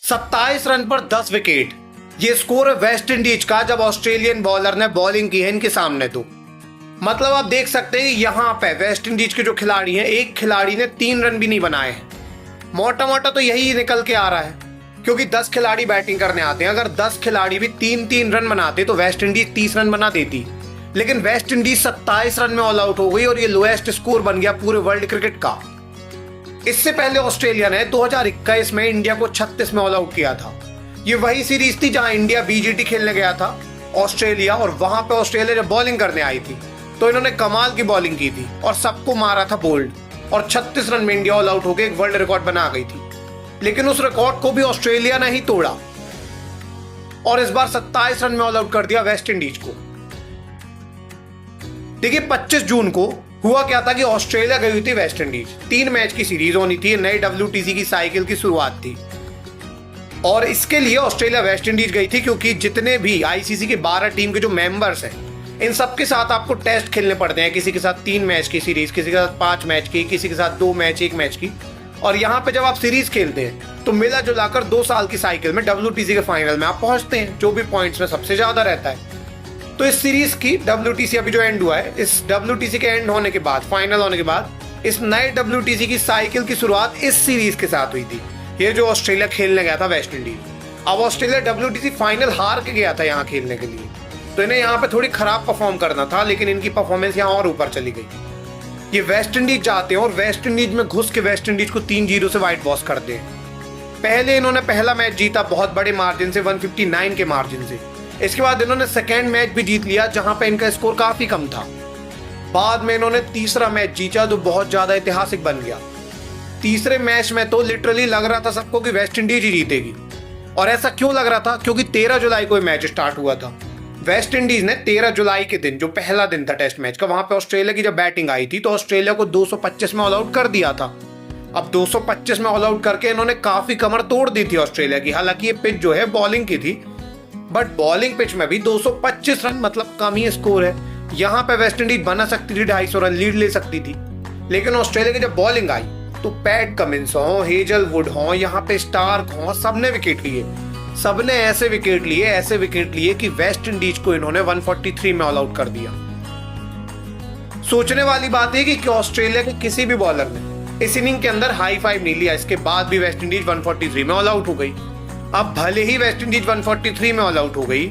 27 run पर 10 wicket, ये score है वेस्ट इंडीज का जब ऑस्ट्रेलियन बॉलर ने बॉलिंग की है इनके सामने। तो मतलब आप देख सकते हैं यहां पे वेस्ट इंडीज के जो खिलाड़ी हैं, एक खिलाड़ी ने 3 रन भी नहीं बनाए हैं। मोटा मोटा तो यही निकल के आ रहा है, क्योंकि 10 खिलाड़ी बैटिंग करने आते हैं। अगर 10 खिलाड़ी भी 3-3 रन बनाते तो वेस्ट इंडीज 30 रन बना देती, लेकिन वेस्ट इंडीज 27 रन में ऑल आउट हो गई और ये लोएस्ट स्कोर बन गया पूरे वर्ल्ड क्रिकेट का। इससे पहले ऑस्ट्रेलिया ने 2021 में इंडिया को 36 में ऑल आउट किया था। ये वही सीरीज थी जहां इंडिया बीजीटी खेलने गया था ऑस्ट्रेलिया, और वहां पे ऑस्ट्रेलिया जब बॉलिंग करने आई थी तो इन्होंने कमाल की बॉलिंग की थी और सबको मारा था बोल्ड, और 36 रन में इंडिया ऑल आउट होकर एक वर्ल्ड रिकॉर्ड बना गई थी। लेकिन उस रिकॉर्ड को भी ऑस्ट्रेलिया ने ही तोड़ा और इस बार 27 रन में ऑल आउट कर दिया वेस्ट इंडीज को। देखिए 25 जून को हुआ क्या था कि ऑस्ट्रेलिया गई हुई थी वेस्ट इंडीज, 3 मैच की सीरीज होनी थी, नई WTC की साइकिल की शुरुआत थी और इसके लिए ऑस्ट्रेलिया वेस्ट इंडीज गई थी, क्योंकि जितने भी ICC के 12 टीम के जो मेंबर्स हैं इन सबके साथ आपको टेस्ट खेलने पड़ते हैं। किसी के साथ 3 मैच की सीरीज, किसी के साथ 5 मैच की, किसी के साथ 2 मैच 1 मैच की। और यहाँ पे जब आप सीरीज खेलते हैं तो मिला जुलाकर 2 साल की साइकिल में WTC के फाइनल में आप पहुंचते हैं, जो भी पॉइंट्स में सबसे ज्यादा रहता है। तो इस सीरीज की WTC अभी जो एंड हुआ है, इस WTC के एंड होने के बाद, फाइनल होने के बाद, इस नए WTC की साइकिल की शुरुआत इस सीरीज के साथ हुई थी, ये जो ऑस्ट्रेलिया खेलने गया था वेस्ट इंडीज। अब ऑस्ट्रेलिया WTC फाइनल हार के गया था यहाँ खेलने के लिए, तो इन्हें यहाँ पे थोड़ी खराब परफॉर्म करना था, लेकिन इनकी परफॉर्मेंस यहाँ और ऊपर चली गई। ये वेस्ट इंडीज जाते हैं और वेस्ट इंडीज में घुस के वेस्ट इंडीज को 3-0 से वाइट वॉश करते हैं। पहले इन्होंने पहला मैच जीता बहुत बड़े मार्जिन से, 159 के मार्जिन से। इसके बाद इन्होंने सेकेंड मैच भी जीत लिया जहां पे इनका स्कोर काफी कम था। बाद में इन्होंने तीसरा मैच जीता जो बहुत ज्यादा ऐतिहासिक बन गया। तीसरे मैच में तो लिटरली लग रहा था सबको कि वेस्ट इंडीज ही जीतेगी, और ऐसा क्यों लग रहा था, क्योंकि 13 जुलाई को मैच स्टार्ट हुआ था। वेस्ट इंडीज ने 13 जुलाई के दिन, जो पहला दिन था टेस्ट मैच का, वहां पे ऑस्ट्रेलिया की जब बैटिंग आई थी तो ऑस्ट्रेलिया को 225 में ऑल आउट कर दिया था। अब 225 में ऑल आउट करके इन्होंने काफी कमर तोड़ दी थी ऑस्ट्रेलिया की। हालांकि ये पिच जो है बॉलिंग की थी, बट बॉलिंग पिच में भी 225 रन मतलब कम ही स्कोर है। यहाँ पे वेस्ट इंडीज बना सकती थी, 250 रन लीड ले सकती थी, लेकिन ऑस्ट्रेलिया की जब बॉलिंग आई तो पैट कमिंस हो, हेजलवुड हो, यहाँ पे स्टार्क हो, सबने विकेट लिए। सबने ऐसे विकेट लिए कि वेस्ट इंडीज को इन्होंने 143 में ऑल आउट कर दिया। सोचने वाली बात है कि ऑस्ट्रेलिया के किसी भी बॉलर ने इस इनिंग के अंदर हाई फाइव नहीं लिया, इसके बाद भी वेस्ट इंडीज 143 में ऑल आउट हो गई। अब भले ही वेस्ट इंडीज 143 में ऑल आउट हो गई,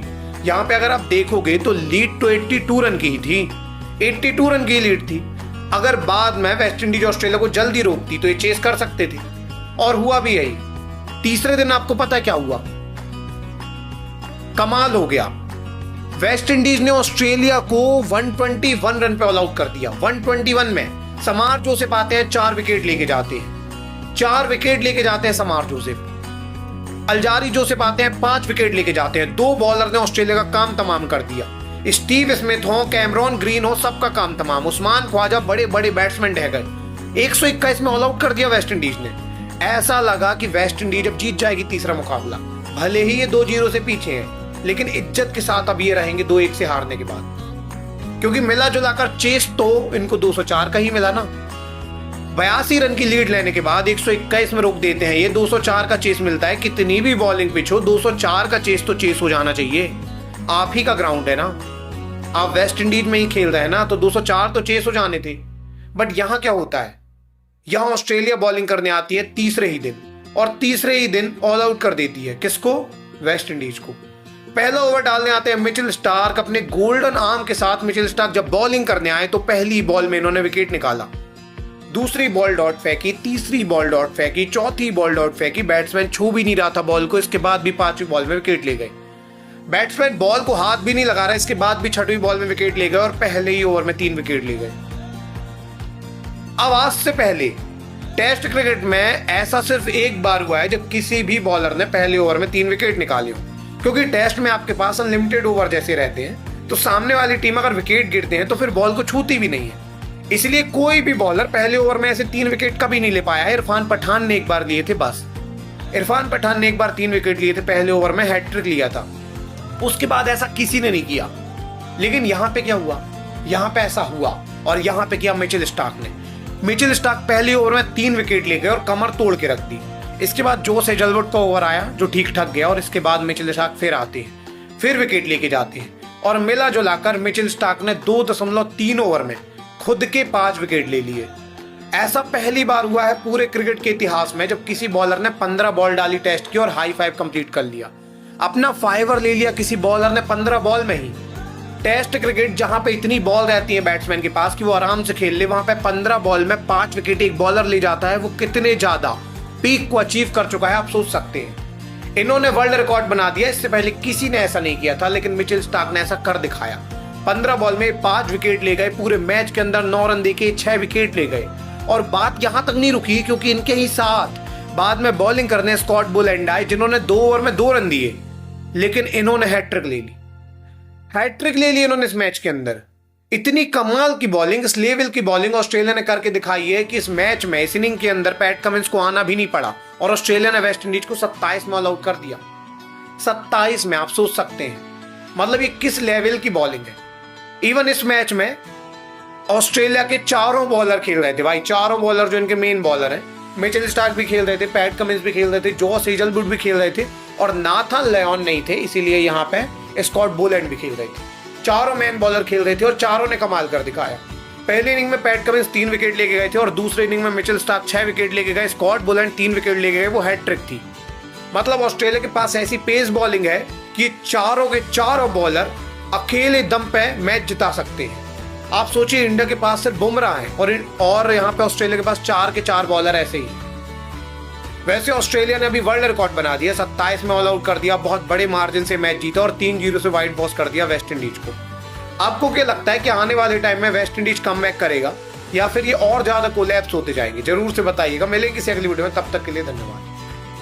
यहाँ पे अगर आप देखोगे तो लीड तो 82 रन की ही थी, 82 रन की लीड थी। अगर बाद में वेस्ट इंडीज ऑस्ट्रेलिया को जल्दी रोकती तो ये चेस कर सकते थे, और हुआ भी यही। तीसरे दिन आपको पता है क्या हुआ, कमाल हो गया। वेस्ट इंडीज ने ऑस्ट्रेलिया को 121 रन पे ऑल आउट कर दिया। 121 में समार जोसेफ आते हैं, 4 विकेट लेके जाते हैं, 4 विकेट लेके जाते हैं समार जोसेफ। अलजारी जोसेफ आते हैं, 5 विकेट लेके जाते हैं। 2 बॉलर ने ऑस्ट्रेलिया का काम तमाम कर दिया। स्टीव स्मिथ हो, कैमरॉन ग्रीन हो, सबका काम तमाम। उस्मान ख्वाजा, बड़े बड़े बैट्समैन ढह गए। 121 में ऑल आउट कर दिया वेस्ट इंडीज ने। ऐसा लगा कि वेस्ट इंडीज अब जीत जाएगी तीसरा मुकाबला। भले ही ये 2-0 से पीछे है, लेकिन इज्जत के साथ अब ये रहेंगे 2-1 से हारने के बाद, क्योंकि मिला जुलाकर चेस तो इनको 204 का ही मिला ना। 82 रन की लीड लेने के बाद 121 में रोक देते हैं, ये 204 का चेस मिलता है। कितनी भी बॉलिंग पिच हो, 204 का चेस तो चेस हो जाना चाहिए। आप ही का ग्राउंड है ना, आप वेस्ट इंडीज में ही खेल रहे हैं ना, तो 204 तो चेस हो जाने थे। बट यहां क्या होता है, यहां ऑस्ट्रेलिया बॉलिंग करने आती है तीसरे ही दिन, और तीसरे ही दिन ऑल आउट कर देती है। किसको? वेस्ट इंडीज को। पहला ओवर डालने आते हैं मिचेल स्टार्क अपने गोल्डन आर्म के साथ। मिचेल स्टार्क जब बॉलिंग करने आए तो पहली बॉल में इन्होंने विकेट निकाला, दूसरी बॉल डॉट फेंकी, तीसरी बॉल डॉट फेंकी, चौथी बॉल डॉट फेंकी। बैट्समैन छू भी नहीं रहा था बॉल को, इसके बाद भी 5वीं बॉल में विकेट ले गए। बैट्समैन बॉल को हाथ भी नहीं लगा रहा, इसके बाद भी 6वीं बॉल में विकेट ले गए और पहले ही ओवर में 3 विकेट ले गए। अब आज से पहले टेस्ट क्रिकेट में ऐसा सिर्फ एक बार हुआ है जब किसी भी बॉलर ने पहले ओवर में 3 विकेट निकाले हो, क्योंकि टेस्ट में आपके पास अनलिमिटेड ओवर जैसे रहते हैं, तो सामने वाली टीम अगर विकेट गिरते हैं तो फिर बॉल को छूती भी नहीं है। इसलिए कोई भी बॉलर पहले ओवर में ऐसे 3 विकेट कभी नहीं ले पाया है। इरफान पठान ने एक बार लिए थे, बस इरफान पठान ने एक बार 3 विकेट लिए थे, पहले ओवर में हैट्रिक लिया था। उसके बाद ऐसा किसी ने नहीं किया। लेकिन यहाँ पे क्या हुआ, यहाँ पे ऐसा हुआ, और यहाँ पे किया मिचेल स्टार्क ने। मिचेल स्टार्क पहले ओवर में 3 विकेट ले गए और कमर तोड़ के रख दी। इसके बाद जोस हेजलवुड का ओवर आया जो ठीक ठाक गया और इसके बाद मिचेल स्टार्क फिर आते हैं, फिर विकेट लेके जाते हैं और मिला जुलाकर मिचेल स्टार्क ने 2.3 ओवर में खुद के 5 विकेट ले लिए। ऐसा पहली बार हुआ है पूरे क्रिकेट के इतिहास में जब किसी बॉलर ने 15 बॉल डाली टेस्ट की और हाई 5 कंप्लीट कर लिया। अपना 5 ओवर ले लिया किसी बॉलर ने 15 बॉल में ही। टेस्ट क्रिकेट जहां पे इतनी बॉल रहती है बैट्समैन के पास कि वो आराम से खेल ले, वहां पे 15 बॉल में 5 विकेट एक बॉलर ले जाता है, वो कितने ज्यादा पीक को अचीव कर चुका है आप सोच सकते हैं। इन्होंने वर्ल्ड रिकॉर्ड बना दिया, इससे पहले किसी ने ऐसा नहीं किया था, लेकिन मिचेल स्टार्क ने ऐसा कर दिखाया। 15 बॉल में 5 विकेट ले गए, पूरे मैच के अंदर 9 रन देके 6 विकेट ले गए। और बात यहां तक नहीं रुकी क्योंकि इनके ही साथ बाद में बॉलिंग करने स्कॉट बुलैंड आए जिन्होंने 2 ओवर में 2 रन दिए, लेकिन इन्होंने हैट्रिक ले ली। हैट्रिक ले ली इन्होंने इस मैच के अंदर। इतनी कमाल की बॉलिंग, इस लेवल की बॉलिंग ऑस्ट्रेलिया ने करके दिखाई है कि इस मैच में इस इनिंग के अंदर पैट कमिंस को आना भी नहीं पड़ा और ऑस्ट्रेलिया ने वेस्ट इंडीज को 27 में ऑल आउट कर दिया। 27 में, आप सोच सकते हैं मतलब ये किस लेवल की बॉलिंग है। इवन इस मैच में ऑस्ट्रेलिया के 4 बॉलर खेल रहे थे भाई, 4 बॉलर जो इनके मेन बॉलर हैं। मिचेल स्टार्क भी खेल रहे थे, पैट कमिंस भी खेल रहे थे, जोस हेजलवुड भी खेल रहे थे और नाथन लियोन नहीं थे, इसीलिए यहाँ पे स्कॉट बुलैंड भी खेल रहे थे। 4 मैन बॉलर खेल रहे थे और 4 ने कमाल कर दिखाया। पहले इनिंग में पैट कमिंस 3 विकेट लेके गए थे और दूसरे इनिंग में मिचेल स्टार्क 6 विकेट लेके गए, स्कॉट बुलैंड 3 विकेट लेके गए, वो हैट्रिक थी। मतलब ऑस्ट्रेलिया के पास ऐसी पेस बॉलिंग है कि चारों के 4 बॉलर अकेले दम पे मैच जिता सकते हैं। आप सोचिए इंडिया के पास सिर्फ बुमराह है और यहाँ पे ऑस्ट्रेलिया के पास 4 के 4 बॉलर ऐसे ही। वैसे ऑस्ट्रेलिया ने अभी वर्ल्ड रिकॉर्ड बना दिया, 27 में ऑल आउट कर दिया, बहुत बड़े मार्जिन से मैच जीता और 3-0 से वाइट वॉश कर दिया वेस्ट इंडीज को। आपको क्या लगता है कि आने वाले टाइम में वेस्ट इंडीज कमबैक करेगा या फिर ये और ज्यादा कोलैप्स होते जाएंगे? जरूर से बताइएगा। मिलेंगे किसी अगली वीडियो में, तब तक के लिए धन्यवाद।